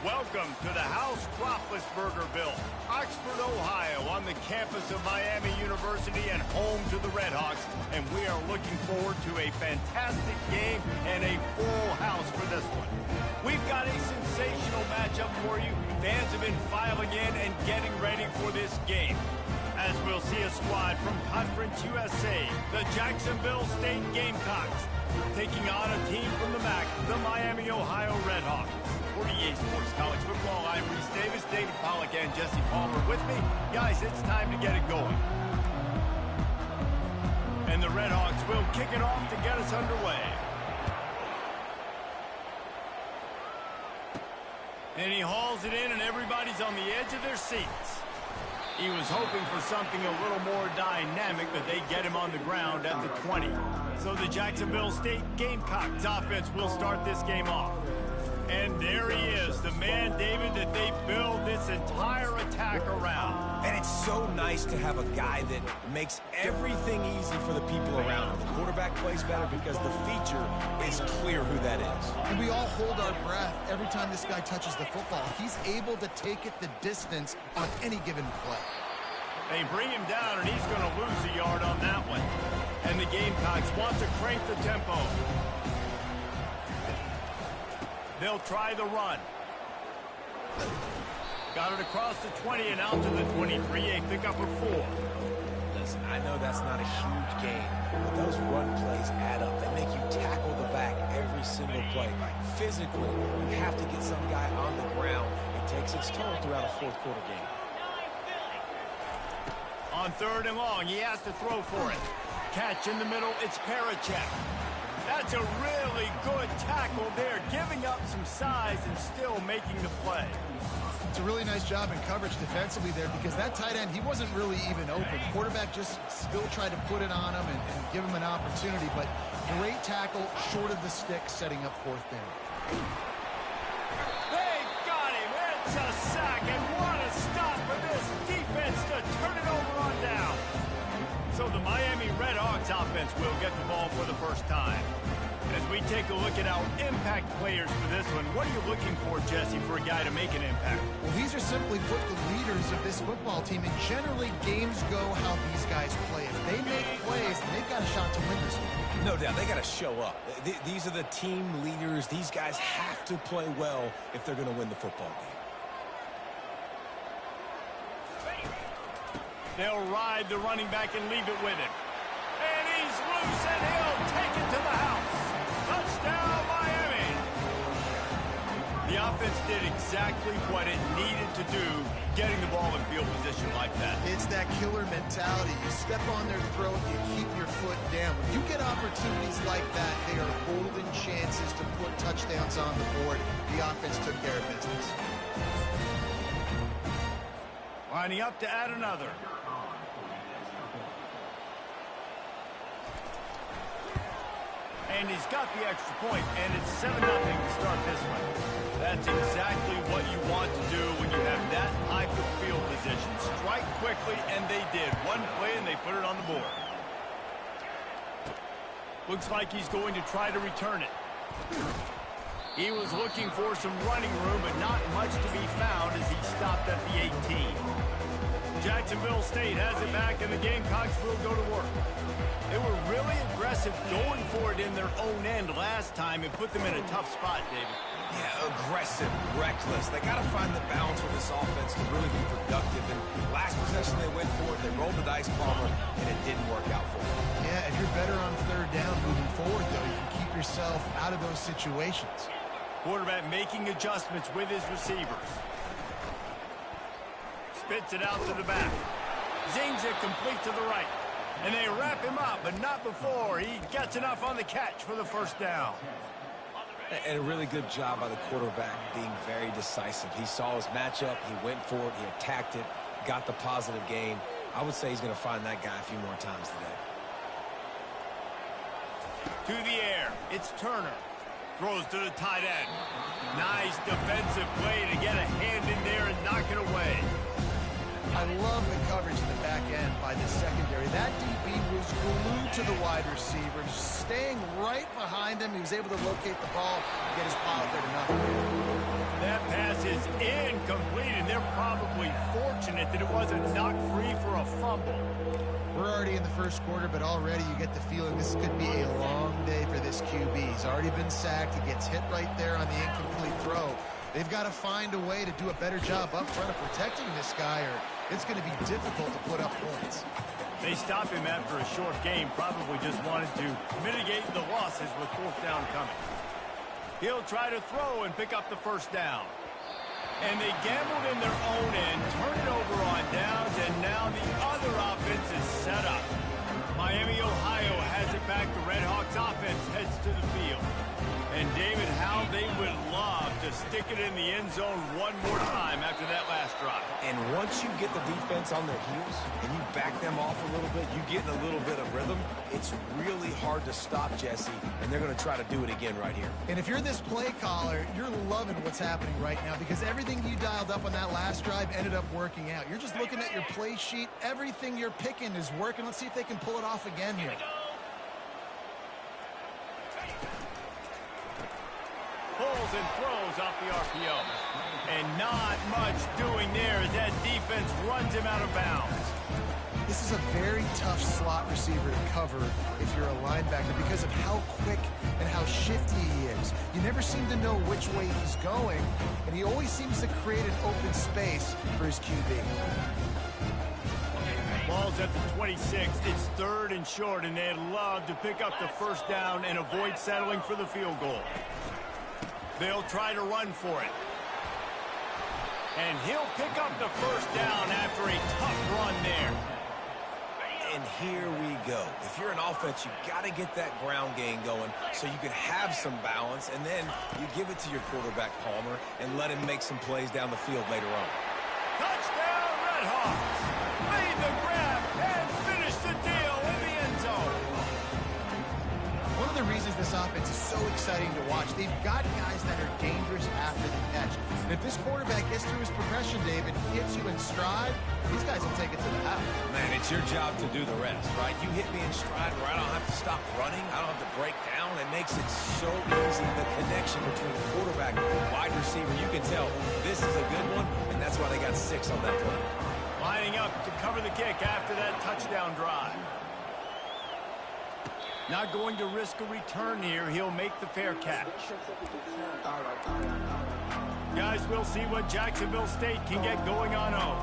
Welcome to the House Roethlisbergerville, Oxford, Ohio, on the campus of Miami University and home to the Redhawks. And we are looking forward to a fantastic game and a full house for this one. We've got a sensational matchup for you. Fans have been filing in and getting ready for this game, as we'll see a squad from Conference USA, the Jacksonville State Gamecocks, taking on a team from the MAC, the Miami, Ohio Redhawks. For EA Sports College Football, I'm Reese Davis, David Pollack, and Jesse Palmer with me. Guys, it's time to get it going. And the Redhawks will kick it off to get us underway. And he hauls it in, and everybody's on the edge of their seats. He was hoping for something a little more dynamic, but they get him on the ground at the 20. So the Jacksonville State Gamecocks offense will start this game off. And there he is, the man, David, that they build this entire attack around. And it's so nice to have a guy that makes everything easy for the people around him. The quarterback plays better because the feature is clear who that is. And we all hold our breath every time this guy touches the football. He's able to take it the distance on any given play. They bring him down, and he's going to lose a yard on that one. And the Gamecocks want to crank the tempo. They'll try the run. Got it across the 20 and out to the 23, a pickup of 4. Listen, I know that's not a huge gain, but those run plays add up. They make you tackle the back every single play. Physically, you have to get some guy on the ground. It takes its toll throughout a fourth quarter game. On 3rd and long, he has to throw for it. Catch in the middle, it's Parachek. That's a really good tackle there, giving up some size and still making the play. It's a really nice job in coverage defensively there, because that tight end, he wasn't really even open. Quarterback just still tried to put it on him and give him an opportunity, but great tackle short of the stick, setting up 4th down. They got him. It's a sack, and what a stop for this defense to turn it over on down. So the Miami Redhawks offense will get the ball for the first time. As we take a look at our impact players for this one, what are you looking for, Jesse, for a guy to make an impact? Well, these are simply put the leaders of this football team, and generally games go how these guys play. If they make plays, then they've got a shot to win this one. No doubt, they got to show up. These are the team leaders. These guys have to play well if they're going to win the football game. They'll ride the running back and leave it with him. And he's loose, and he'll take it to the house. Touchdown, Miami. The offense did exactly what it needed to do, getting the ball in field position like that. It's that killer mentality. You step on their throat, you keep your foot down. When you get opportunities like that, they are golden chances to put touchdowns on the board. The offense took care of business. Lining up to add another. And he's got the extra point, and it's 7-0 to start this one. That's exactly what you want to do when you have that type of field position. Strike quickly, and they did. One play, and they put it on the board. Looks like he's going to try to return it. He was looking for some running room, but not much to be found as he stopped at the 18. Jacksonville State has it back, and the Gamecocks will go to work. They were really aggressive going for it in their own end last time and put them in a tough spot, David. Yeah, aggressive, reckless. They got to find the balance with this offense to really be productive. And last possession they went for it, they rolled the dice, Palmer, and it didn't work out for them. Yeah, if you're better on 3rd down moving forward, though, you can keep yourself out of those situations. Quarterback making adjustments with his receivers. Spits it out to the back. Zings it complete to the right. And they wrap him up, but not before he gets enough on the catch for the 1st down. And a really good job by the quarterback being very decisive. He saw his matchup, he went for it, he attacked it, got the positive gain. I would say he's going to find that guy a few more times today. To the air, it's Turner. Throws to the tight end. Nice defensive play to get a hand in there and knock it away. I love the coverage in the back end by the secondary. That DB was glued to to the wide receiver, staying right behind him. He was able to locate the ball and get his ball out there to nothing. That pass is incomplete, and they're probably fortunate that it wasn't knocked free for a fumble. We're already in the first quarter, but already you get the feeling this could be a long day for this QB. He's already been sacked. He gets hit right there on the incomplete throw. They've got to find a way to do a better job up front of protecting this guy, or it's going to be difficult to put up points. They stop him after a short game, probably just wanted to mitigate the losses with fourth down coming. He'll try to throw and pick up the first down. And they gambled in their own end, turn it over on downs, and now the other offense is set up. Miami, Ohio has it back. The Red Hawks offense heads to the field. And David, how they would love to stick it in the end zone one more time after that last drive. And once you get the defense on their heels and you back them off a little bit, you get in a little bit of rhythm, it's really hard to stop, Jesse, and they're going to try to do it again right here. And if you're this play caller, you're loving what's happening right now because everything you dialed up on that last drive ended up working out. You're just looking at your play sheet. Everything you're picking is working. Let's see if they can pull it off again here. Pulls and throws off the RPO. And not much doing there as that defense runs him out of bounds. This is a very tough slot receiver to cover if you're a linebacker because of how quick and how shifty he is. You never seem to know which way he's going, and he always seems to create an open space for his QB. Ball's at the 26. It's third and short, and they'd love to pick up the first down and avoid settling for the field goal. They'll try to run for it. And he'll pick up the first down after a tough run there. And here we go. If you're an offense, you got to get that ground game going so you can have some balance, and then you give it to your quarterback, Palmer, and let him make some plays down the field later on. Touchdown, Red Hawks! Made the grab and finished the deal in the end zone. One of the reasons this offense is so exciting to watch, they've got guys that are dangerous after the catch. And if this quarterback gets through his progression, David, hits you in stride, these guys will take it to the house. Man, it's your job to do the rest, right? You hit me in stride where I don't have to stop running. I don't have to break down. It makes it so easy. The connection between quarterback and wide receiver, you can tell this is a good one, and that's why they got 6 on that play. Lining up to cover the kick after that touchdown drive. Not going to risk a return here. He'll make the fair catch. Guys, we'll see what Jacksonville State can get going on home.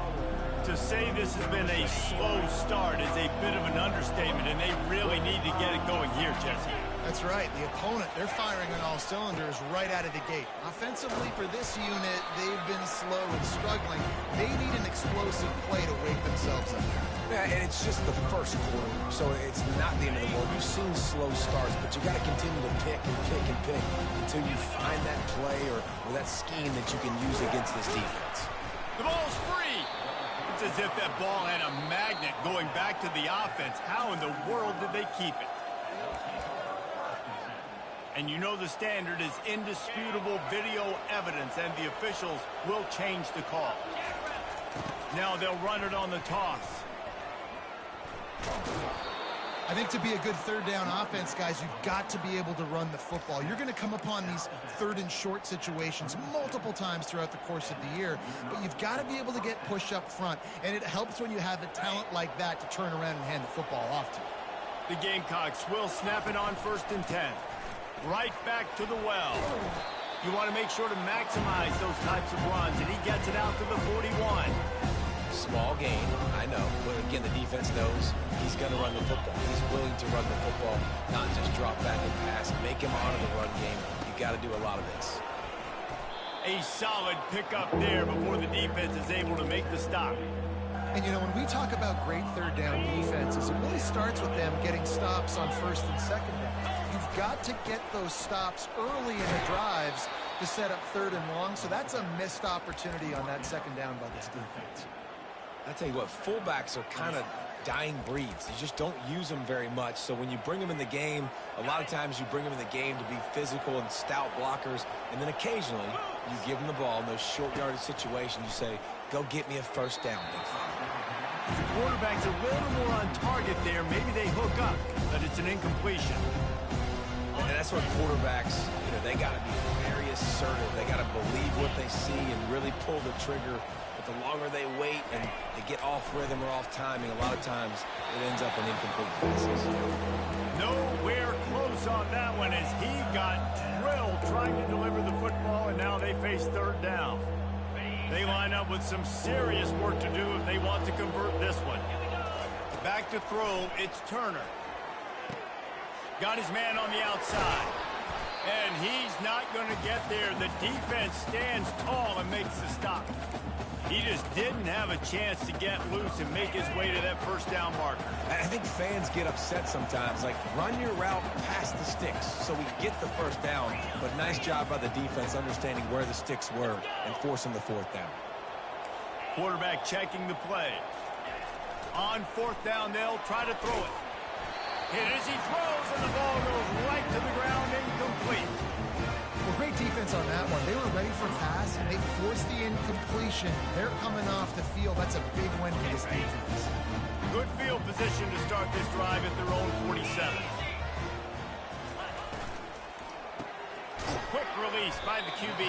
To say this has been a slow start is a bit of an understatement, and they really need to get it going here, Jesse. That's right. The opponent, they're firing on all cylinders right out of the gate. Offensively for this unit, they've been slow and struggling. They need an explosive play to wake themselves up. Yeah, and it's just the first quarter, so it's not the end of the world. You've seen slow starts, but you got to continue to pick and pick and pick until you find that play or that scheme that you can use against this defense. The ball's free. It's as if that ball had a magnet going back to the offense. How in the world did they keep it? And you know the standard is indisputable video evidence, and the officials will change the call. Now they'll run it on the toss. I think to be a good third down offense, guys, you've got to be able to run the football. You're going to come upon these third and short situations multiple times throughout the course of the year, but you've got to be able to get push up front, and it helps when you have a talent like that to turn around and hand the football off to. The Gamecocks will snap it on 1st and 10. Right back to the well. You want to make sure to maximize those types of runs, and he gets it out to the 41. Small gain, I know, but again, the defense knows he's going to run the football. He's willing to run the football, not just drop back and pass. Make him honor the run game. You got to do a lot of this. A solid pickup there before the defense is able to make the stop. And, you know, when we talk about great third down defenses, it really starts with them getting stops on 1st and 2nd down. You've got to get those stops early in the drives to set up 3rd and long, so that's a missed opportunity on that 2nd down by this defense. I tell you what, fullbacks are kind of dying breeds. You just don't use them very much. So when you bring them in the game, a lot of times you bring them in the game to be physical and stout blockers, and then occasionally you give them the ball in those short yardage situations. You say, go get me a 1st down, big fella. The quarterback's a little more on target there. Maybe they hook up, but it's It's an incompletion. And that's what quarterbacks, they got to be very assertive. They got to believe what they see and really pull the trigger. But the longer they wait and they get off rhythm or off timing, a lot of times it ends up in incomplete passes. Nowhere close on that one as he got drilled trying to deliver the football, and now they face third down. They line up with some serious work to do if they want to convert this one. Back to throw, it's Turner. Got his man on the outside. And he's not going to get there. The defense stands tall and makes the stop. He just didn't have a chance to get loose and make his way to that first down marker. I think fans get upset sometimes. Like, run your route past the sticks so we get the first down. But nice job by the defense understanding where the sticks were and forcing the fourth down. Quarterback checking the play. On fourth down, they'll try to throw it. Hit as he throws, and the ball goes right to the ground, incomplete. Well, great defense on that one. They were ready for pass, and they forced the incompletion. They're coming off the field. That's a big win for this defense. Good field position to start this drive at their own 47. Quick release by the QB.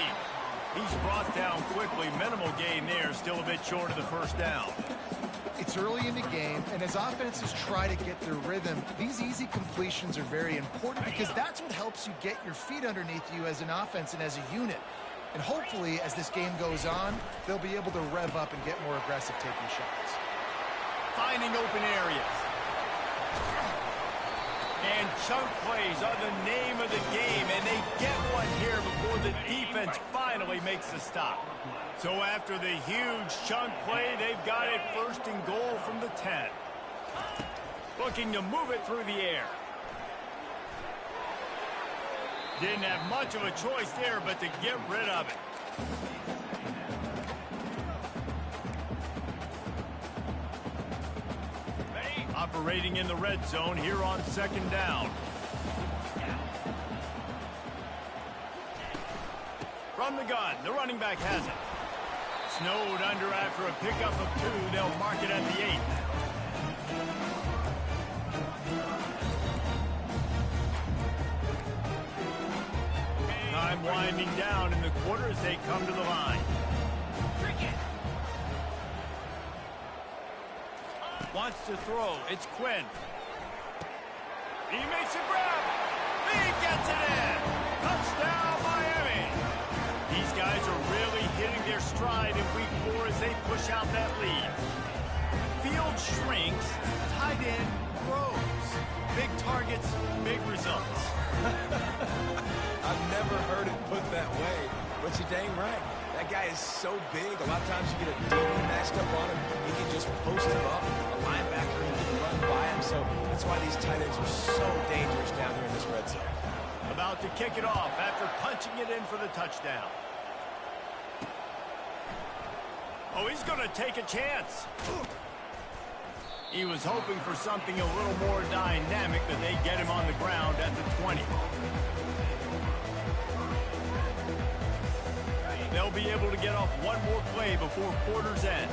He's brought down quickly. Minimal gain there. Still a bit short of the first down. It's early in the game, and as offenses try to get their rhythm, these easy completions are very important because that's what helps you get your feet underneath you as an offense and as a unit. And hopefully, as this game goes on, they'll be able to rev up and get more aggressive taking shots. Finding open areas. And chunk plays are the name of the game, and they get one here before the defense finally makes the stop. So after the huge chunk play, they've got it first and goal from the 10. Looking to move it through the air. Didn't have much of a choice there, but to get rid of it. Operating in the red zone here on second down. From the gun, the running back has it. Snowed under after a pickup of 2. They'll mark it at the 8. Time winding down in the quarter as they come to the line. Wants to throw. It's Quinn. He makes a grab. He gets it in. Touchdown, Miami. These guys are really hitting their stride in week 4 as they push out that lead. Field shrinks, tight end grows. Big targets, big results. I've never heard it put that way, but you're dang right. That guy is so big. A lot of times you get a DB matched up on him. He can just post him up. A linebacker, he can run by him. So that's why these tight ends are so dangerous down here in this red zone. About to kick it off after punching it in for the touchdown. Oh, he's going to take a chance. He was hoping for something a little more dynamic, that they get him on the ground at the 20. They'll be able to get off one more play before quarter's end.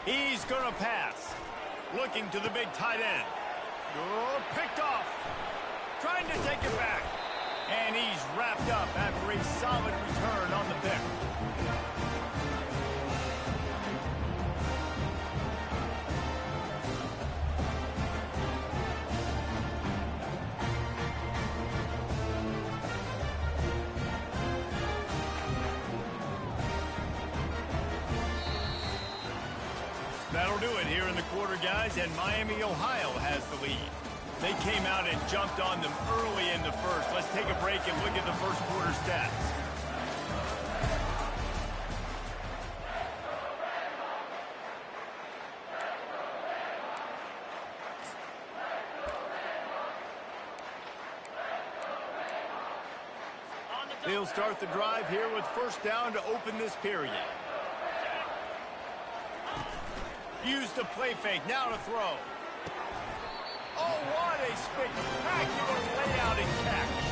He's going to pass. Looking to the big tight end. Oh, picked off. Trying to take it back. And he's wrapped up after a solid return on the pick. That'll do it here in the quarter, guys, and Miami, Ohio has the lead. They came out and jumped on them early in the first. Let's take a break and look at the first quarter stats. They'll start the drive here with first down to open this period. Use the play fake, now to throw. Oh, what a spectacular layout and catch.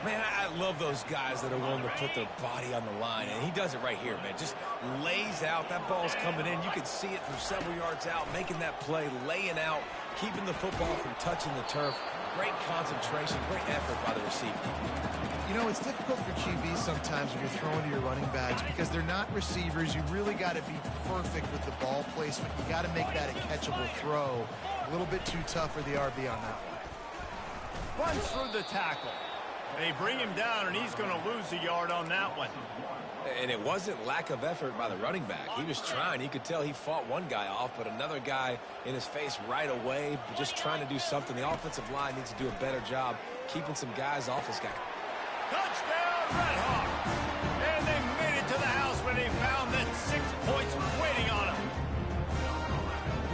Man, I love those guys that are willing to put their body on the line, and he does it right here, man. Just lays out. That ball's coming in. You can see it from several yards out, making that play, laying out, keeping the football from touching the turf. Great concentration, great effort by the receiver. You know, it's difficult for QBs sometimes when you're throwing to your running backs because they're not receivers. You really got to be perfect with the ball placement. You got to make that a catchable throw. A little bit too tough for the RB on that one. Runs through the tackle. They bring him down, and he's going to lose a yard on that one. And it wasn't lack of effort by the running back. He was trying. You could tell he fought one guy off, but another guy in his face right away, just trying to do something. The offensive line needs to do a better job keeping some guys off this guy. Touchdown, Red Hawks! And they made it to the house when they found that 6 points were waiting on them.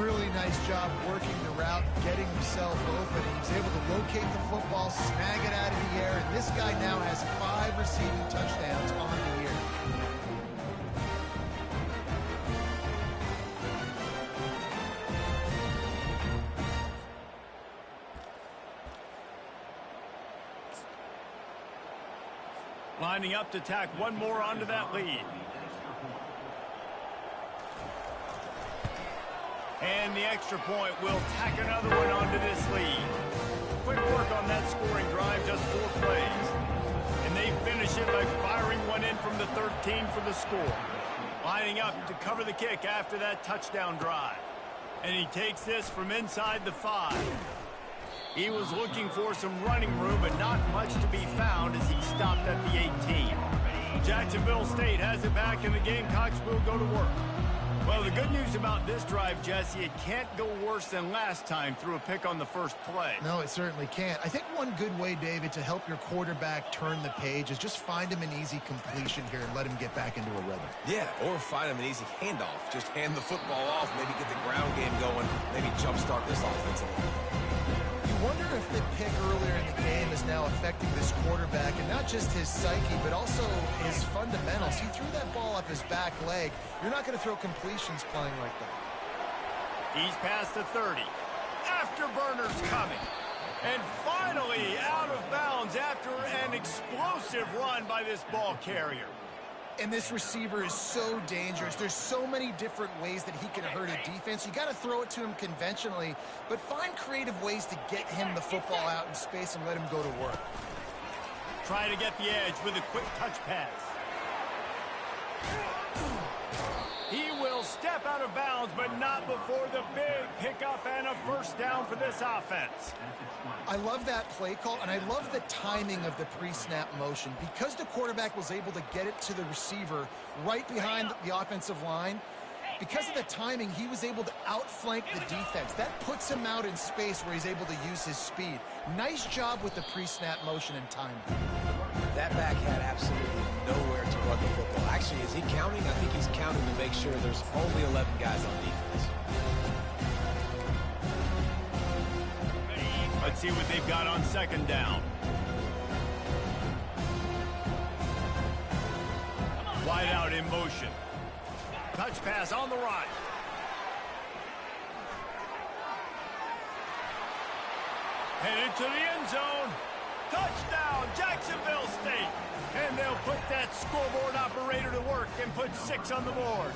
Really nice job working the route, getting himself open. He was able to locate the football, snag it out of the air, and this guy now has 5 receiving touchdowns on the year. Lining up to tack one more onto that lead. And the extra point will tack another one onto this lead. Quick work on that scoring drive, just 4 plays. And they finish it by firing one in from the 13 for the score. Lining up to cover the kick after that touchdown drive. And he takes this from inside the 5. He was looking for some running room, but not much to be found as he stopped at the 18. Jacksonville State has it back, and the Gamecocks will go to work. Well, the good news about this drive, Jesse, it can't go worse than last time through a pick on the first play. No, it certainly can't. I think one good way, David, to help your quarterback turn the page is just find him an easy completion here and let him get back into a rhythm. Yeah, or find him an easy handoff. Just hand the football off, maybe get the ground game going, maybe jumpstart this offensive line. You wonder if the pick earlier in the game is now affecting this quarterback, and not just his psyche, but also his fundamentals. He threw that ball up his back leg. You're not going to throw completions playing like that. He's past the 30. Afterburners coming. And finally out of bounds after an explosive run by this ball carrier. And this receiver is so dangerous. There's so many different ways that he can hurt a defense. You got to throw it to him conventionally, but find creative ways to get him the football out in space and let him go to work. Try to get the edge with a quick touch pass. He will step out of bounds, but not before the big pickup and a first down for this offense. I love that play call, and I love the timing of the pre-snap motion. Because the quarterback was able to get it to the receiver right behind the offensive line, because of the timing, he was able to outflank the defense. That puts him out in space where he's able to use his speed. Nice job with the pre-snap motion and timing. That back had absolutely nowhere to run the football. Actually, is he counting? I think he's counting to make sure there's only 11 guys on defense. Let's see what they've got on second down. Wide out in motion. Touch pass on the right. Headed to the end zone. Touchdown, Jacksonville State. And they'll put that scoreboard operator to work and put 6 on the board.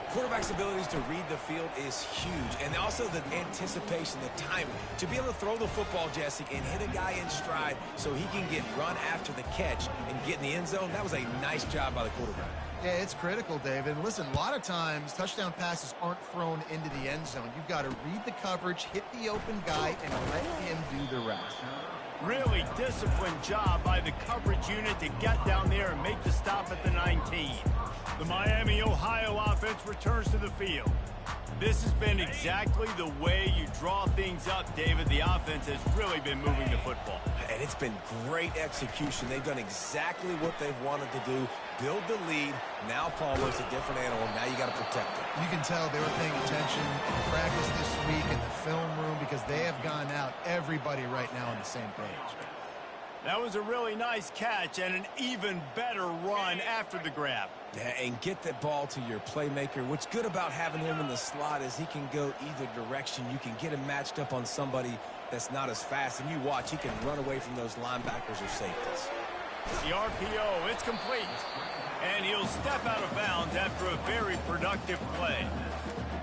Quarterback's abilities to read the field is huge, and also the anticipation, the timing. To be able to throw the football, Jesse, and hit a guy in stride so he can get run after the catch and get in the end zone, that was a nice job by the quarterback. Yeah, it's critical, David. Listen, a lot of times touchdown passes aren't thrown into the end zone. You've got to read the coverage, hit the open guy, and let him do the rest. Really disciplined job by the coverage unit to get down there and make the stop at the 19. The Miami, Ohio offense returns to the field. This has been exactly the way you draw things up, David. The offense has really been moving the football. And it's been great execution. They've done exactly what they've wanted to do. Build the lead. Now Palmer's a different animal. Now you got to protect it. You can tell they were paying attention in practice this week in the film room because they have gone out, everybody right now on the same page. That was a really nice catch and an even better run after the grab. Yeah, and get that ball to your playmaker. What's good about having him in the slot is he can go either direction. You can get him matched up on somebody that's not as fast, and you watch, he can run away from those linebackers or safeties. The RPO, it's complete. And he'll step out of bounds after a very productive play.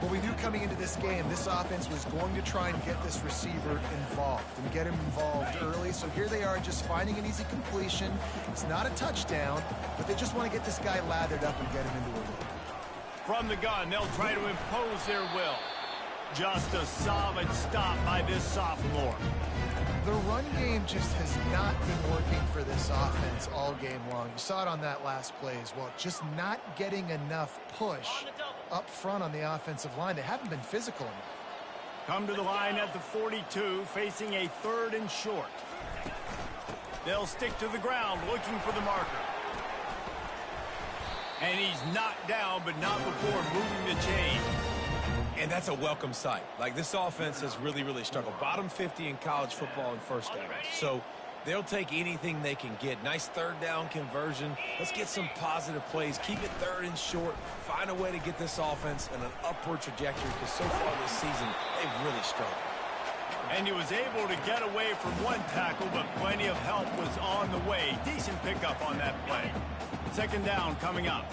Well, we knew coming into this game, this offense was going to try and get this receiver involved and get him involved early. So here they are just finding an easy completion. It's not a touchdown, but they just want to get this guy lathered up and get him into a loop. From the gun, they'll try to impose their will. Just a solid stop by this sophomore. The run game just has not been working for this offense all game long. You saw it on that last play as well. Just not getting enough push up front on the offensive line. They haven't been physical enough. Come to the line at the 42, facing a 3rd and short. They'll stick to the ground, looking for the marker. And he's knocked down, but not before moving the chain. And that's a welcome sight. Like, this offense has really, really struggled. Bottom 50 in college football in first downs. So they'll take anything they can get. Nice 3rd down conversion. Let's get some positive plays. Keep it 3rd and short. Find a way to get this offense in an upward trajectory, because so far this season, they've really struggled. And he was able to get away from one tackle, but plenty of help was on the way. Decent pickup on that play. 2nd down coming up.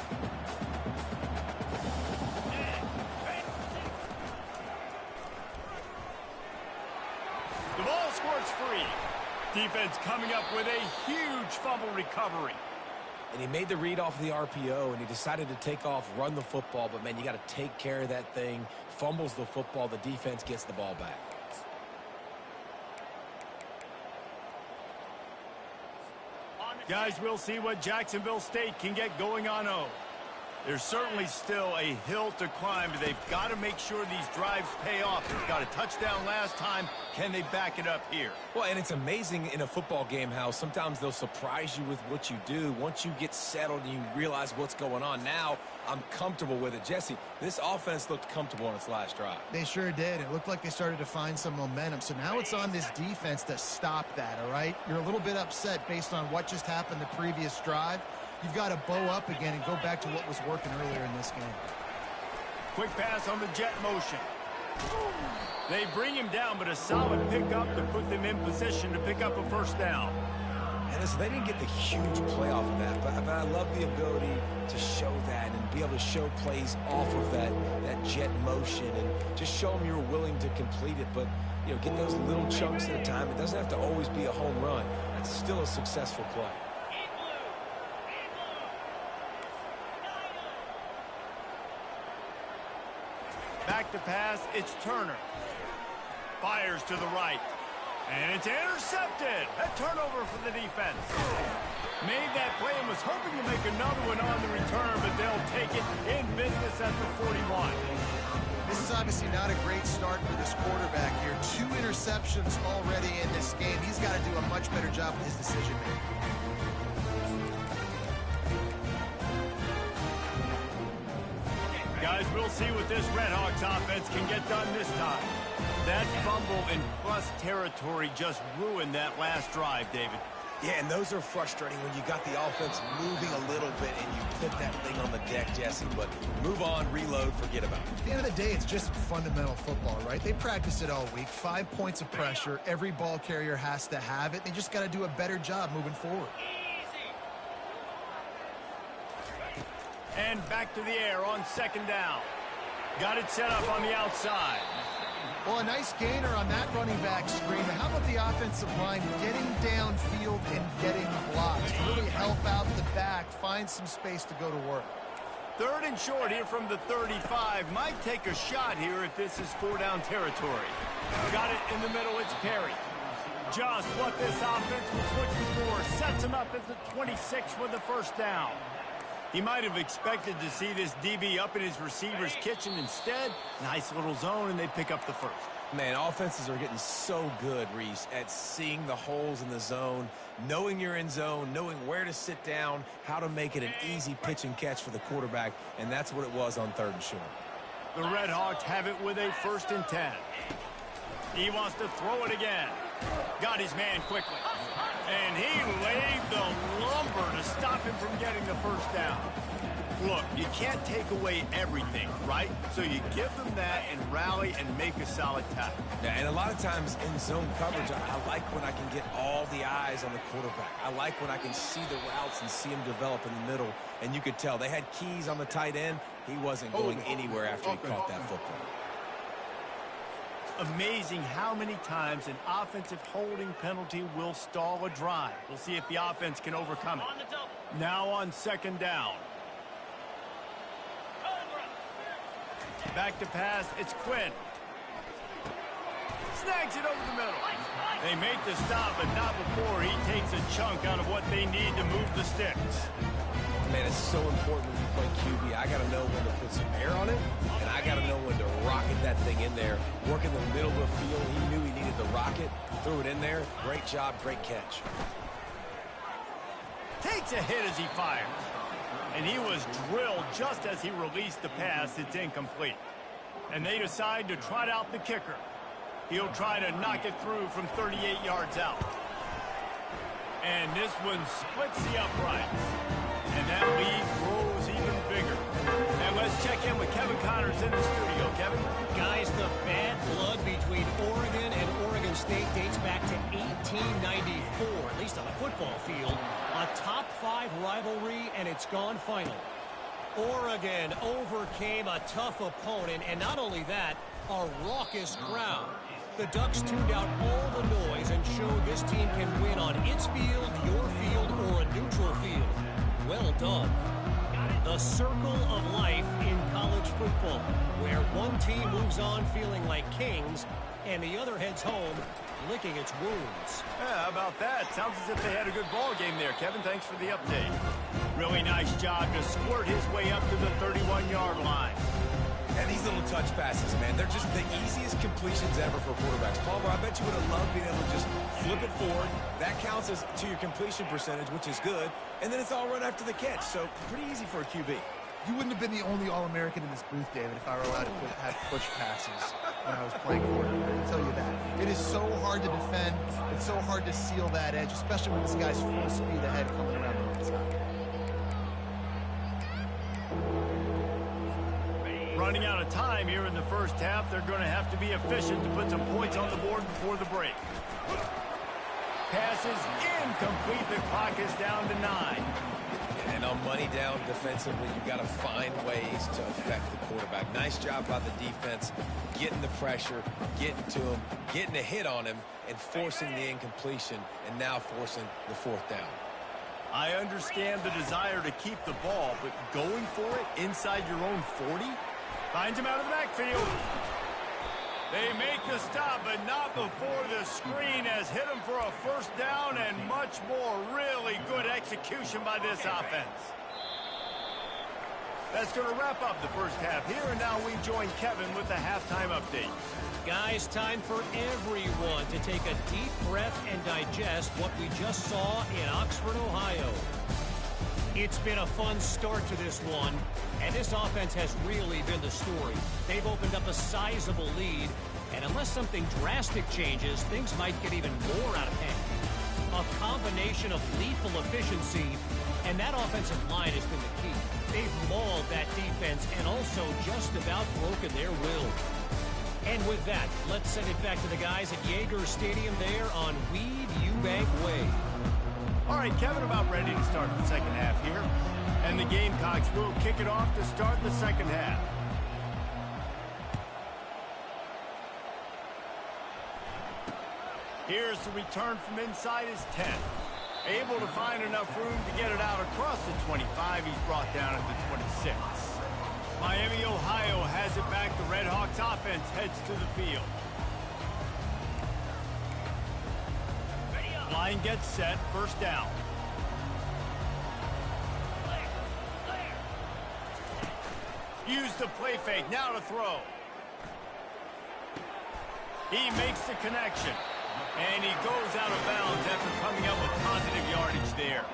The ball squirts free. Defense coming up with a huge fumble recovery. And he made the read off the RPO, and he decided to take off, run the football. But, man, you got to take care of that thing. Fumbles the football. The defense gets the ball back. Guys, we'll see what Jacksonville State can get going on 0. There's certainly still a hill to climb, but they've got to make sure these drives pay off. They've got a touchdown last time. Can they back it up here? Well, and it's amazing in a football game how sometimes they'll surprise you with what you do. Once you get settled and you realize what's going on, now I'm comfortable with it. Jesse, this offense looked comfortable on its last drive. They sure did. It looked like they started to find some momentum. So now it's on this defense to stop that, all right? You're a little bit upset based on what just happened the previous drive. You've got to bow up again and go back to what was working earlier in this game. Quick pass on the jet motion. They bring him down, but a solid pickup to put them in position to pick up a 1st down. And listen, they didn't get the huge play off of that, but I love the ability to show that and be able to show plays off of that jet motion and just show them you're willing to complete it. But, you know, get those little chunks at a time. It doesn't have to always be a home run. It's still a successful play. Back to pass, it's Turner. Fires to the right. And it's intercepted. A turnover for the defense. Made that play and was hoping to make another one on the return, but they'll take it in business at the 41. This is obviously not a great start for this quarterback here. 2 interceptions already in this game. He's got to do a much better job with his decision-making. Guys, we'll see what this Redhawks offense can get done this time. That fumble in plus territory just ruined that last drive, David. Yeah, and those are frustrating when you got the offense moving a little bit and you put that thing on the deck, Jesse. But move on, reload, forget about it. At the end of the day, it's just fundamental football, right? They practice it all week. 5 points of pressure. Every ball carrier has to have it. They just got to do a better job moving forward. And back to the air on 2nd down. Got it set up on the outside. Well, a nice gainer on that running back screen. How about the offensive line getting downfield and getting blocked? Really help out the back, find some space to go to work. 3rd and short here from the 35. Might take a shot here if this is 4-down territory. Got it in the middle, it's Perry. Just what this offense was looking for. Sets him up at the 26 for the 1st down. He might have expected to see this DB up in his receiver's kitchen. Instead, nice little zone, and they pick up the 1st. Man, offenses are getting so good, Reese, at seeing the holes in the zone, knowing you're in zone, knowing where to sit down, how to make it an easy pitch and catch for the quarterback, and that's what it was on 3rd and short. The Redhawks have it with a 1st and 10. He wants to throw it again. Got his man quickly. And he laid the lumber to stop him from getting the first down. Look, you can't take away everything, right? So you give them that and rally and make a solid tackle. Yeah, and a lot of times in zone coverage, I like when I can get all the eyes on the quarterback. I like when I can see the routes and see him develop in the middle. And you could tell they had keys on the tight end. He wasn't going anywhere after he caught that football. Amazing how many times an offensive holding penalty will stall a drive. We'll see if the offense can overcome it. Now on second down. Back to pass, it's Quinn. Snags it over the middle. They make the stop, but not before he takes a chunk out of what they need to move the sticks. Man, it's so important when you play QB. I got to know when to put some air on it, and I got to know when to rocket that thing in there. Work in the middle of the field. He knew he needed the rocket. Threw it in there. Great job, great catch. Takes a hit as he fires. And he was drilled just as he released the pass. It's incomplete. And they decide to trot out the kicker. He'll try to knock it through from 38 yards out. And this one splits the uprights. And that lead grows even bigger. And let's check in with Kevin Connors in the studio. Kevin? Guys, the bad blood between Oregon and Oregon State dates back to 1894, at least on the football field. A top-5 rivalry, and it's gone final. Oregon overcame a tough opponent, and not only that, a raucous crowd. The Ducks tuned out all the noise and showed this team can win on its field, your field, or a neutral field. Well done. The circle of life in college football, where one team moves on feeling like kings, and the other heads home licking its wounds. Yeah, how about that? Sounds as if they had a good ball game there. Kevin, thanks for the update. Really nice job to squirt his way up to the 31-yard line. And these little touch passes, man, they're just the easiest completions ever for quarterbacks. Palmer, I bet you would have loved being able to just flip it forward. That counts as to your completion percentage, which is good. And then it's all run after the catch. So pretty easy for a QB. You wouldn't have been the only All-American in this booth, David, if I were allowed to have push passes when I was playing quarterback. I can tell you that. It is so hard to defend. It's so hard to seal that edge, especially when this guy's full speed ahead coming around the inside. Running out of time here in the first half. They're going to have to be efficient to put some points on the board before the break. Pass is incomplete. The clock is down to 9. And on money down defensively, you've got to find ways to affect the quarterback. Nice job by the defense, getting the pressure, getting to him, getting a hit on him, and forcing the incompletion, and now forcing the fourth down. I understand the desire to keep the ball, but going for it inside your own 40? Finds him out of the backfield. They make the stop, but not before the screen has hit him for a first down and much more. Really good execution by this offense. That's going to wrap up the first half here, and now we join Kevin with the halftime update. Guys, time for everyone to take a deep breath and digest what we just saw in Oxford, Ohio. It's been a fun start to this one, and this offense has really been the story. They've opened up a sizable lead, and unless something drastic changes, things might get even more out of hand. A combination of lethal efficiency, and that offensive line has been the key. They've mauled that defense and also just about broken their will. And with that, let's send it back to the guys at Yager Stadium there on Weed Eubank Way. All right, Kevin, about ready to start the second half here. And the Gamecocks will kick it off to start the second half. Here's the return from inside his 10. Able to find enough room to get it out across the 25. He's brought down at the 26. Miami, Ohio has it back. The Red Hawks offense heads to the field. Line gets set, first down. Use the play fake, now to throw. He makes the connection. And he goes out of bounds after coming up with positive yardage there.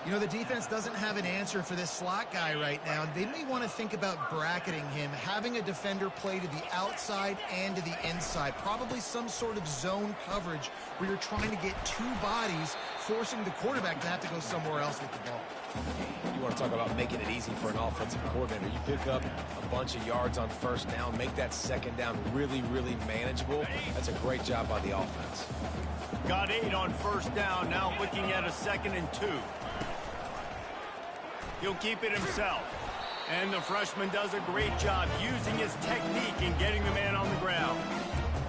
You know, the defense doesn't have an answer for this slot guy right now. They may want to think about bracketing him, having a defender play to the outside and to the inside. Probably some sort of zone coverage where you're trying to get two bodies, forcing the quarterback to have to go somewhere else with the ball. You want to talk about making it easy for an offensive coordinator. You pick up a bunch of yards on first down, make that second down really, really manageable. That's a great job by the offense. Got 8 on first down, now looking at a 2nd and 2. He'll keep it himself. And the freshman does a great job using his technique and getting the man on the ground.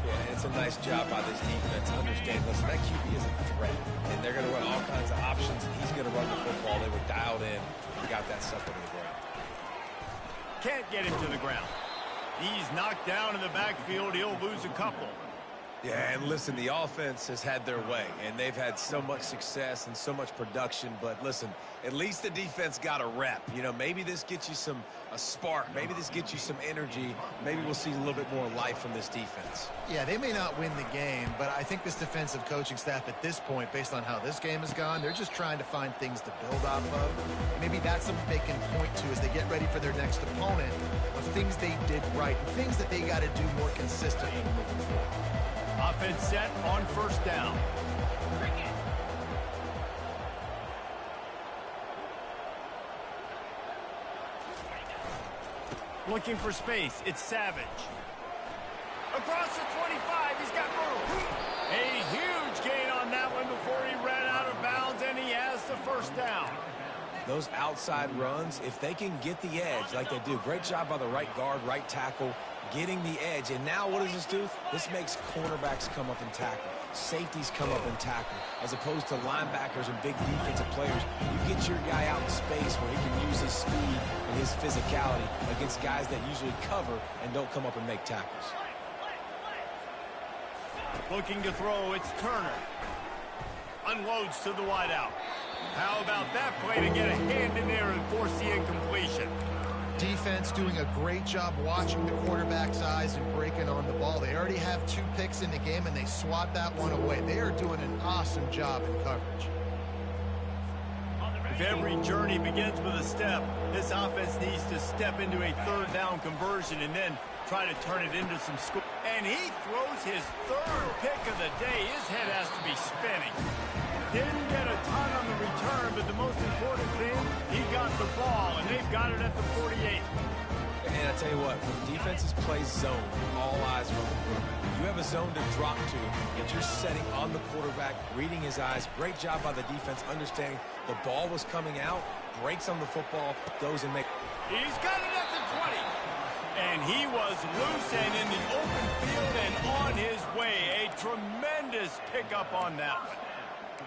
Yeah, and it's a nice job by this defense. Understand, listen, that QB is a threat. And they're going to run all kinds of options, and he's going to run the football. They were dialed in and got that sucker to the ground. Can't get him to the ground. He's knocked down in the backfield. He'll lose a couple. Yeah, and listen, the offense has had their way, and they've had so much success and so much production. But listen, at least the defense got a rep. You know, maybe this gets you a spark. Maybe this gets you some energy. Maybe we'll see a little bit more life from this defense. Yeah, they may not win the game, but I think this defensive coaching staff at this point, based on how this game has gone, they're just trying to find things to build off of. Maybe that's something they can point to as they get ready for their next opponent, of things they did right, things that they got to do more consistently moving forward. Offense set on first down. Looking for space. It's Savage. Across the 25. He's got room. A huge gain on that one before he ran out of bounds, and he has the first down. Those outside runs, if they can get the edge like they do, great job by the right guard, right tackle, getting the edge. And now what does this do? This makes cornerbacks come up and tackle. Safeties come up and tackle. As opposed to linebackers and big defensive players, you get your guy out in space where he can use his speed and his physicality against guys that usually cover and don't come up and make tackles. Looking to throw, it's Turner. Unloads to the wideout. How about that play to get a hand in there and force the incompletion? Defense doing a great job watching the quarterback's eyes and breaking on the ball. They already have 2 picks in the game, and they swat that one away. They are doing an awesome job in coverage. If every journey begins with a step, this offense needs to step into a 3rd down conversion and then try to turn it into some score. And he throws his 3rd pick of the day. His head has to be spinning. Didn't get a ton on the return, but the most important thing, he got the ball, and they've got it at the 48. And I tell you what, when defenses play zone, all eyes are on the quarterback. You have a zone to drop to, and you're setting on the quarterback, reading his eyes. Great job by the defense, understanding the ball was coming out, breaks on the football, goes and makes. He's got it at the 20. And he was loose and in the open field and on his way. A tremendous pickup on that one.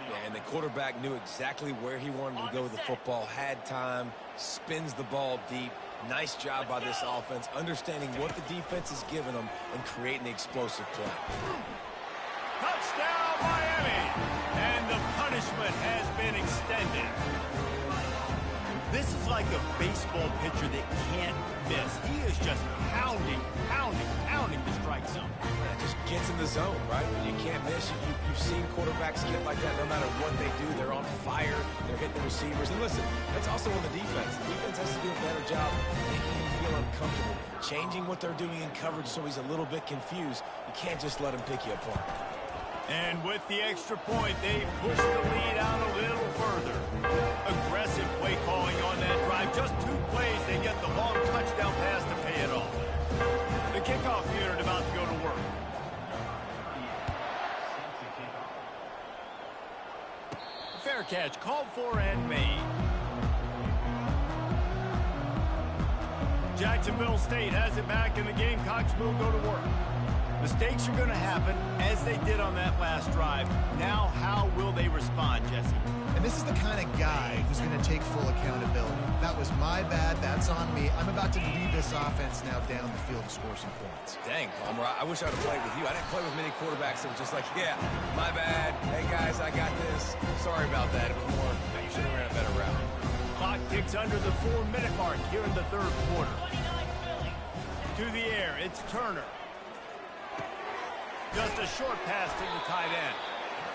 Yeah, and the quarterback knew exactly where he wanted to go with the football, had time, spins the ball deep. Nice job by this offense, understanding what the defense is giving them and creating the explosive play. Touchdown, Miami! And the punishment has been extended. This is like a baseball pitcher that can't miss. He is just pounding the strike zone. Yeah, just gets in the zone, right? When you can't miss, you've seen quarterbacks get like that no matter what they do. They're on fire. They're hitting the receivers. And listen, that's also on the defense. The defense has to do a better job making him feel uncomfortable, changing what they're doing in coverage so he's a little bit confused. You can't just let him pick you apart. And with the extra point, they push the lead out a little further. Aggressive play calling on that drive. Just 2 plays, they get the long touchdown pass to pay it off. The kickoff unit about to go to work. Fair catch called for and made. Jacksonville State has it back, and the Gamecocks will go to work. Mistakes are going to happen, as they did on that last drive. Now, how will they respond, Jesse? And this is the kind of guy who's going to take full accountability. That was my bad. That's on me. I'm about to lead this offense now down the field to score some points. Dang, Palmer, I wish I would have played with you. I didn't play with many quarterbacks that were just like, yeah, my bad. Hey, guys, I got this. Sorry about that. It was more, you should have ran a better route. Clock ticks under the 4-minute mark here in the 3rd quarter. To the air, it's Turner. Just a short pass to the tight end.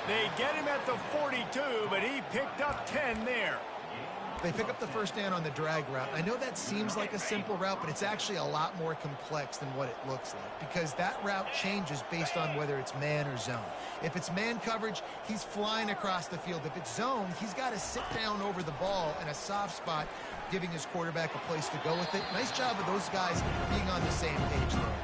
They get him at the 42, but he picked up 10 there. They pick up the first down on the drag route. I know that seems like a simple route, but it's actually a lot more complex than what it looks like because that route changes based on whether it's man or zone. If it's man coverage, he's flying across the field. If it's zone, he's got to sit down over the ball in a soft spot, giving his quarterback a place to go with it. Nice job of those guys being on the same page there.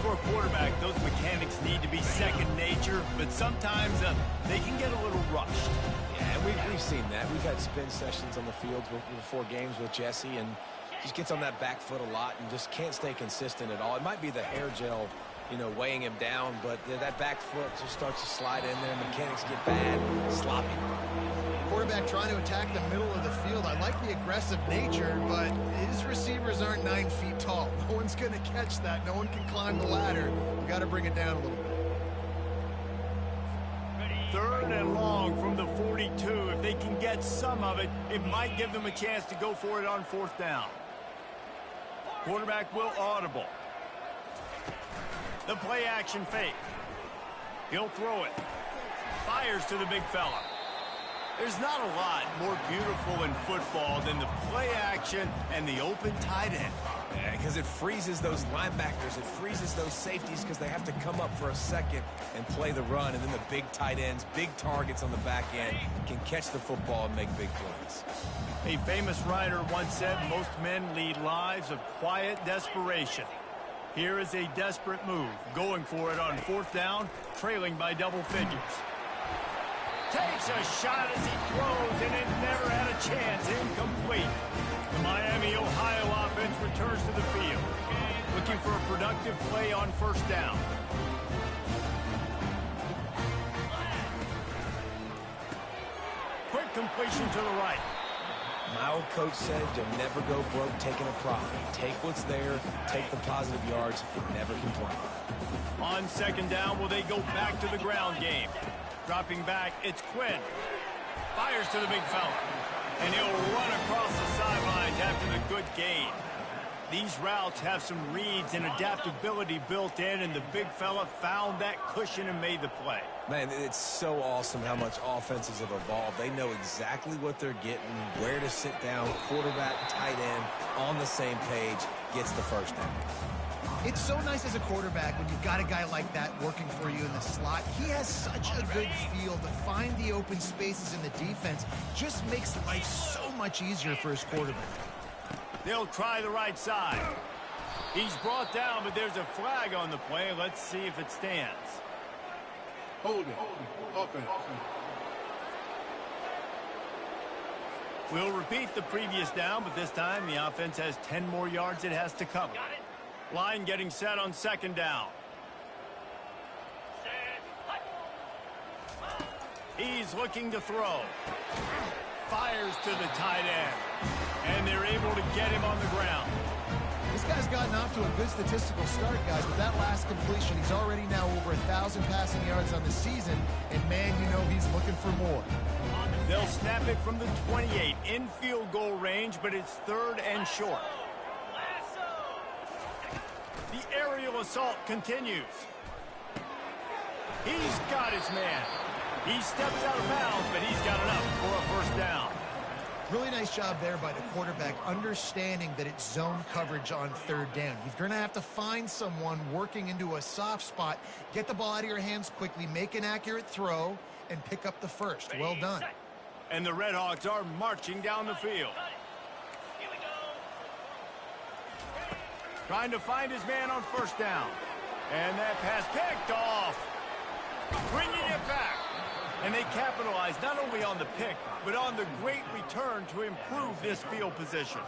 For a quarterback, those mechanics need to be second nature, but sometimes they can get a little rushed. Yeah, and we've seen that. We've had spin sessions on the field before games with Jesse, and just gets on that back foot a lot and just can't stay consistent at all. It might be the hair gel, you know, weighing him down, but that back foot just starts to slide in there. Mechanics get bad, sloppy. Quarterback trying to attack the middle of the field. I like the aggressive nature, but his receivers aren't 9 feet tall. No one's going to catch that. No one can climb the ladder. We got to bring it down a little bit. 3rd and long from the 42. If they can get some of it, it might give them a chance to go for it on 4th down. Quarterback will audible. The play action fake. He'll throw it. Fires to the big fella. There's not a lot more beautiful in football than the play action and the open tight end. Yeah, because it freezes those linebackers. It freezes those safeties because they have to come up for a second and play the run. And then the big tight ends, big targets on the back end, can catch the football and make big plays. A famous writer once said, most men lead lives of quiet desperation. Here is a desperate move, going for it on 4th down, trailing by double figures. Takes a shot as he throws, and it never had a chance. Incomplete. The Miami, Ohio offense returns to the field, looking for a productive play on 1st down. Quick completion to the right. My old coach said you'll never go broke taking a profit. Take what's there, take the positive yards, and never complain. On 2nd down, will they go back to the ground game? Dropping back, it's Quinn. Fires to the big fella. And he'll run across the sidelines after the good gain. These routes have some reads and adaptability built in, and the big fella found that cushion and made the play. Man, it's so awesome how much offenses have evolved. They know exactly what they're getting, where to sit down, quarterback, tight end, on the same page, gets the first down. It's so nice as a quarterback when you've got a guy like that working for you in the slot. He has such a good feel to find the open spaces in the defense. Just makes life so much easier for his quarterback. They'll try the right side. He's brought down, but there's a flag on the play. Let's see if it stands. Hold it. Offense. We'll repeat the previous down, but this time the offense has 10 more yards it has to cover. Line getting set on 2nd down. He's looking to throw. Fires to the tight end. And they're able to get him on the ground. This guy's gotten off to a good statistical start, guys. With that last completion, he's already now over 1,000 passing yards on the season. And, man, you know he's looking for more. They'll snap it from the 28 in field goal range, but it's 3rd and short. The aerial assault continues. He's got his man. He steps out of bounds, but he's got enough for a 1st down. Really nice job there by the quarterback, understanding that it's zone coverage on 3rd down. You're going to have to find someone working into a soft spot, get the ball out of your hands quickly, make an accurate throw, and pick up the first. Well done. And the Redhawks are marching down the field. Trying to find his man on 1st down. And that pass picked off. Bringing it back. And they capitalize not only on the pick, but on the great return to improve this field position.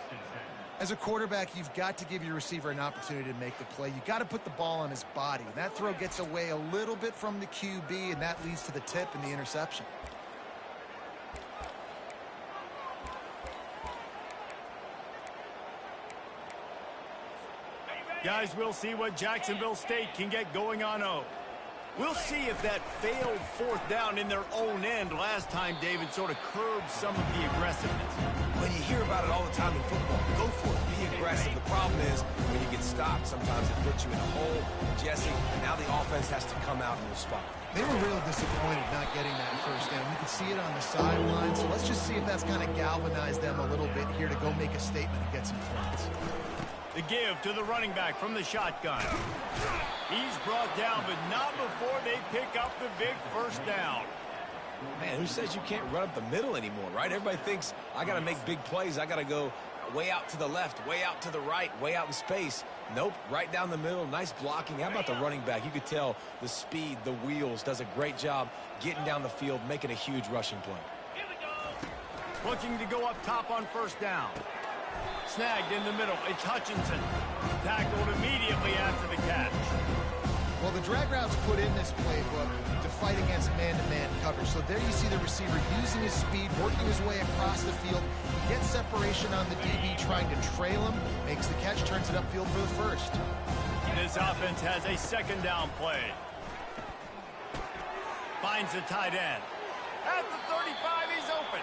As a quarterback, you've got to give your receiver an opportunity to make the play. You've got to put the ball on his body. And that throw gets away a little bit from the QB, and that leads to the tip and the interception. Guys, we'll see what Jacksonville State can get going on 0. We'll see if that failed 4th down in their own end last time, David, sort of curbed some of the aggressiveness. When you hear about it all the time in football, go for it. Be aggressive. The problem is when you get stopped, sometimes it puts you in a hole. And Jesse, now the offense has to come out and respond. They were real disappointed not getting that first down. You could see it on the sideline. So let's just see if that's kind of galvanized them a little bit here to go make a statement and get some points. The give to the running back from the shotgun. He's brought down, but not before they pick up the big first down. Man, who says you can't run up the middle anymore, right? Everybody thinks I got to make big plays. I got to go way out to the left, way out to the right, way out in space. Nope, right down the middle. Nice blocking. How about the running back? You could tell the speed, the wheels, does a great job getting down the field, making a huge rushing play. Looking to go up top on first down. Snagged in the middle. It's Hutchinson. Tackled immediately after the catch. Well, the drag routes put in this playbook to fight against man-to-man coverage. So there you see the receiver using his speed, working his way across the field. He gets separation on the DB, trying to trail him, makes the catch, turns it upfield for the first. This offense has a second down play. Finds the tight end. At the 35, he's open.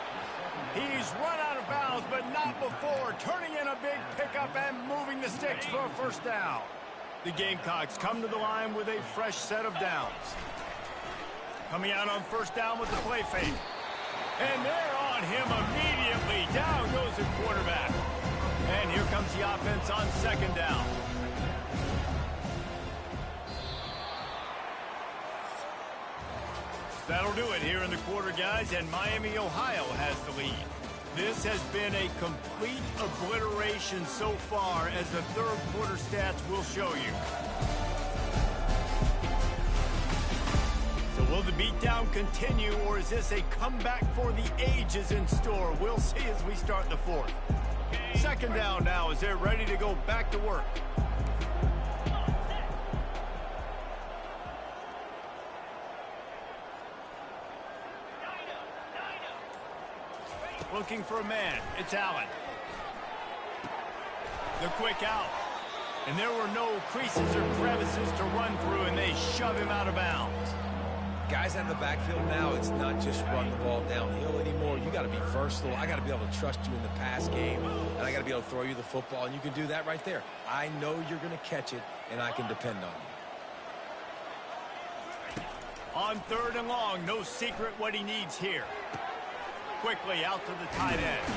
He's run out of bounds, but not before turning in a big pickup and moving the sticks for a first down. The Gamecocks come to the line with a fresh set of downs. Coming out on first down with the play fake. And they're on him immediately. Down goes the quarterback. And here comes the offense on second down. That'll do it here in the quarter, guys, and Miami, Ohio has the lead. This has been a complete obliteration so far, as the third quarter stats will show you. So will the beatdown continue, or is this a comeback for the ages in store? We'll see as we start the fourth. Second down now as they're ready to go back to work. Looking for a man. It's Allen. The quick out. And there were no creases or crevices to run through, and they shove him out of bounds. Guys out in the backfield now, it's not just run the ball downhill anymore. You got to be versatile. I got to be able to trust you in the pass game, and I got to be able to throw you the football, and you can do that right there. I know you're going to catch it, and I can depend on you. On third and long, no secret what he needs here. Quickly out to the tight end.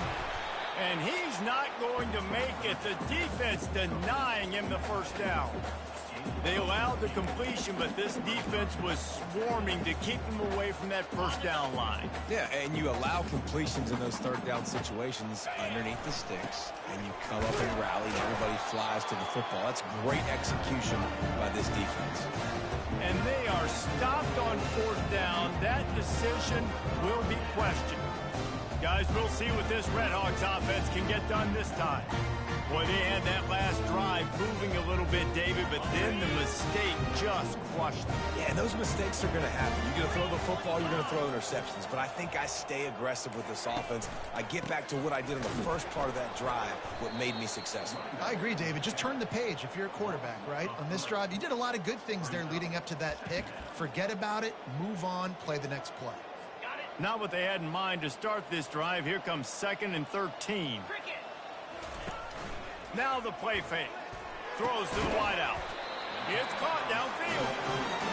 And he's not going to make it. The defense denying him the first down. They allowed the completion, but this defense was swarming to keep him away from that first down line. Yeah, and you allow completions in those third down situations underneath the sticks, and you come up and rally, and everybody flies to the football. That's great execution by this defense. And they are stopped on fourth down. That decision will be questioned. Guys, we'll see what this Redhawks offense can get done this time. Boy, they had that last drive moving a little bit, David, but then the mistake just crushed them. Yeah, and those mistakes are going to happen. You're going to throw the football, you're going to throw interceptions. But I think I stay aggressive with this offense. I get back to what I did in the first part of that drive, what made me successful. I agree, David. Just turn the page if you're a quarterback, right? On this drive, you did a lot of good things there leading up to that pick. Forget about it, move on, play the next play. Not what they had in mind to start this drive. Here comes 2nd and 13. Now the play fake. Throws to the wideout. It's caught downfield.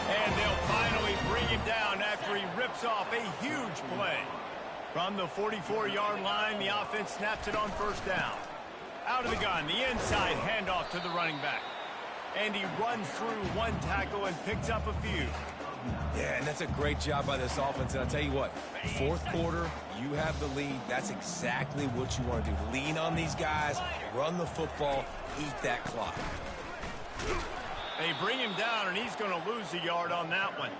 And they'll finally bring him down after he rips off a huge play. From the 44-yard line, the offense snaps it on first down. Out of the gun, the inside handoff to the running back. And he runs through one tackle and picks up a few. Yeah, and that's a great job by this offense. And I'll tell you what, fourth quarter, you have the lead. That's exactly what you want to do. Lean on these guys, run the football, eat that clock. They bring him down, and he's going to lose a yard on that one.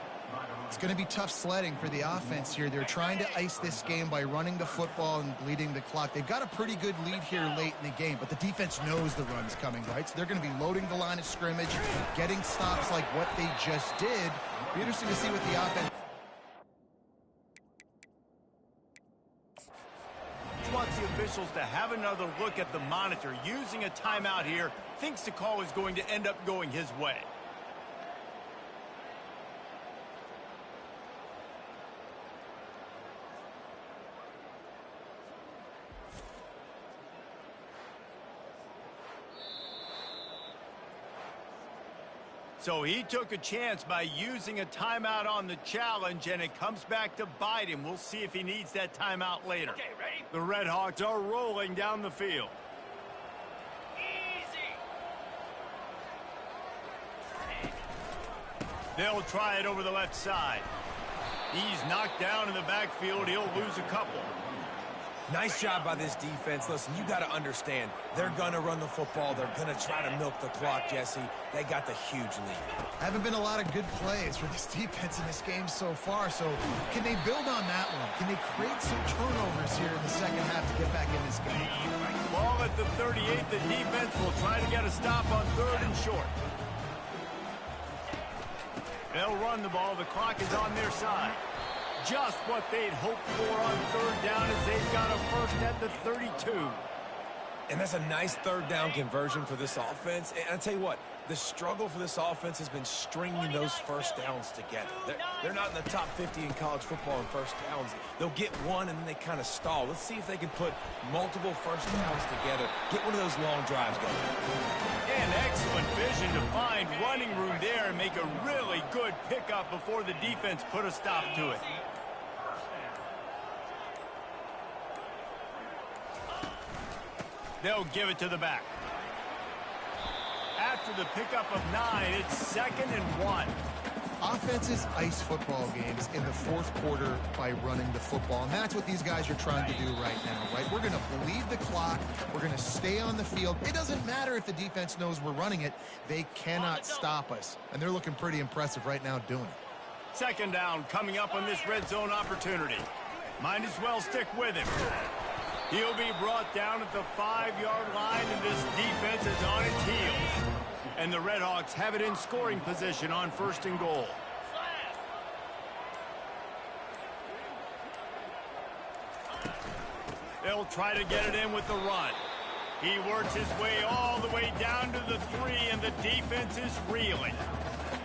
It's going to be tough sledding for the offense here. They're trying to ice this game by running the football and bleeding the clock. They've got a pretty good lead here late in the game, but the defense knows the run's coming, right? So they're going to be loading the line of scrimmage, getting stops like what they just did. Be interesting to see what the offense wants the officials to have another look at the monitor. Using a timeout here, thinks the call is going to end up going his way. So he took a chance by using a timeout on the challenge, and it comes back to bite him. We'll see if he needs that timeout later. Okay, ready? The Red Hawks are rolling down the field. Easy. They'll try it over the left side. He's knocked down in the backfield. He'll lose a couple. Nice job by this defense. Listen, you got to understand, they're going to run the football. They're going to try to milk the clock, Jesse. They got the huge lead. Haven't been a lot of good plays for this defense in this game so far, so can they build on that one? Can they create some turnovers here in the second half to get back in this game? Ball at the 38. The defense will try to get a stop on 3rd and short. They'll run the ball. The clock is on their side. Just what they'd hoped for on 3rd down as they've got a first at the 32. And that's a nice 3rd down conversion for this offense. And I'll tell you what, the struggle for this offense has been stringing those first downs together. They're not in the top 50 in college football in first downs. They'll get one and then they kind of stall. Let's see if they can put multiple first downs together. Get one of those long drives going. And excellent vision to find running room there and make a really good pickup before the defense put a stop to it. They'll give it to the back. After the pickup of 9, it's 2nd and 1. Offenses ice football games in the 4th quarter by running the football, and that's what these guys are trying to do right now, right? We're going to bleed the clock. We're going to stay on the field. It doesn't matter if the defense knows we're running it. They cannot stop us, and they're looking pretty impressive right now doing it. 2nd down coming up on this red zone opportunity. Might as well stick with him. He'll be brought down at the 5-yard line, and this defense is on its heels. And the Red Hawks have it in scoring position on 1st and goal. They'll try to get it in with the run. He works his way all the way down to the 3, and the defense is reeling.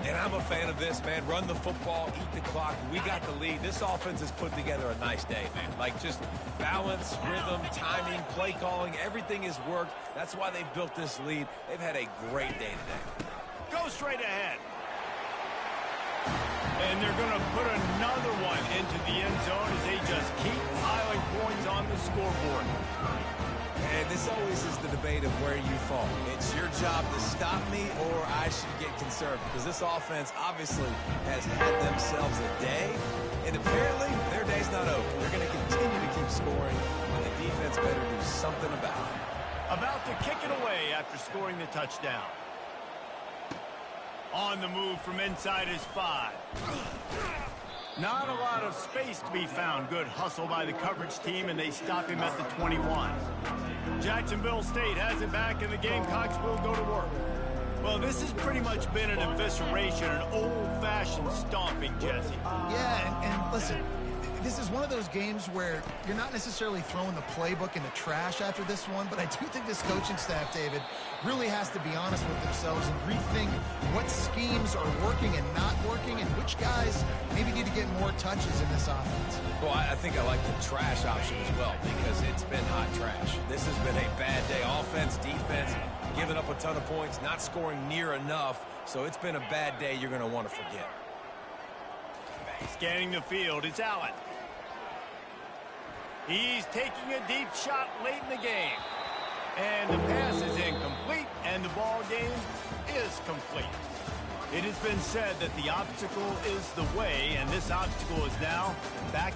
And I'm a fan of this, man. Run the football, eat the clock. We got the lead. This offense has put together a nice day, man. Like, just balance, rhythm, timing, play calling, everything has worked. That's why they've built this lead. They've had a great day today. Go straight ahead. And they're going to put another one into the end zone as they just keep piling points on the scoreboard. And this always is the debate of where you fall. It's your job to stop me or I should get conservative, because this offense obviously has had themselves a day, and apparently their day's not over. They're going to continue to keep scoring, and the defense better do something about it. About to kick it away after scoring the touchdown. On the move from inside his 5. Not a lot of space to be found. Good hustle by the coverage team, and they stop him at the 21. Jacksonville State has it back, and the Gamecocks will go to work. Well, this has pretty much been an evisceration, an old-fashioned stomping, Jesse. Yeah, and listen, this is one of those games where you're not necessarily throwing the playbook in the trash after this one, but I do think this coaching staff, David, really has to be honest with themselves and rethink what schemes are working and not working, and which guys maybe need to get more touches in this offense. Well, I think I like the trash option as well, because it's been hot trash. This has been a bad day. Offense, defense, giving up a ton of points, not scoring near enough. So it's been a bad day you're going to want to forget. Scanning the field, it's Allen. He's taking a deep shot late in the game. And the pass is incomplete, and the ball game is complete. It has been said that the obstacle is the way, and this obstacle is now back